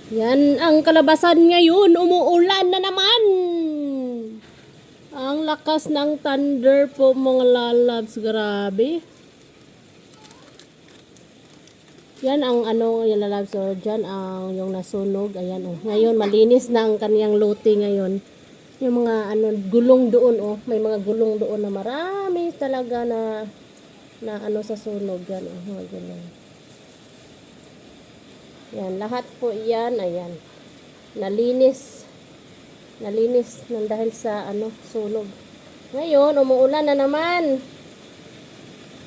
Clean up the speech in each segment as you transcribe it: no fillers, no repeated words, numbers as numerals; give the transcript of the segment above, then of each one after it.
Yan ang kalabasan ngayon. Umuulan na naman. Ang lakas ng thunder po mga lalabs. Grabe. Yan ang ano yung lalabs. So, dyan ang yung nasunog. Ayan oh. Ngayon malinis na ang kaniyang lote ngayon. Yung mga ano gulong doon oh. May mga gulong doon na marami talaga na ano sa sunog. Yan oh. Mga gulong. Yan, lahat po yan, ayan. Nalinis nang dahil sa ano, sunog. Ngayon, umuulan na naman.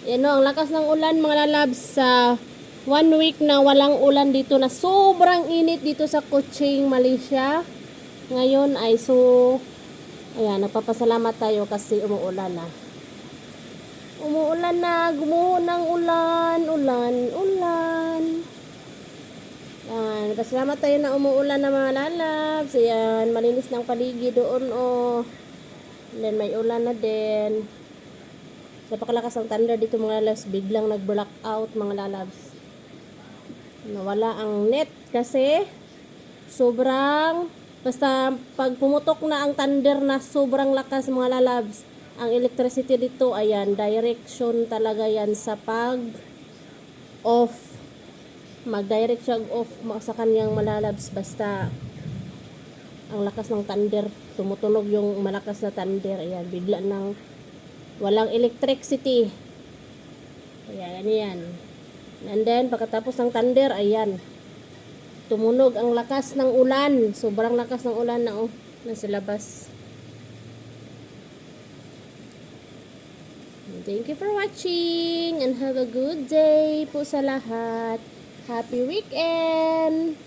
Yan o, ang lakas ng ulan mga lalabs sa 1 week na walang ulan dito na sobrang init dito sa Kuching, Malaysia. Ngayon ay ayan, nagpapasalamat tayo kasi umuulan na. Umuulan na, gumuho ng ulan. Yan, pasalamat tayo na umuulan na mga lalabs. Ayan, malinis ng paligid doon oh. And then may ulan na din. Napakalakas ang thunder dito mga lalabs. Biglang nag-black out mga lalabs. Nawala ang net kasi basta pag pumutok na ang thunder na sobrang lakas mga lalabs. Ang electricity dito, ayan, direction talaga yan sa pag-off. Mag-direct siya off sa kanyang malalabs basta ang lakas ng thunder, tumutunog yung malakas na thunder, ayan, bigla nang walang electricity. Ayan, yan. And then, pagkatapos ng thunder, ayan, tumunog ang lakas ng ulan, sobrang lakas ng ulan na oh, nasa labas. Thank you for watching and have a good day po sa lahat. Happy weekend!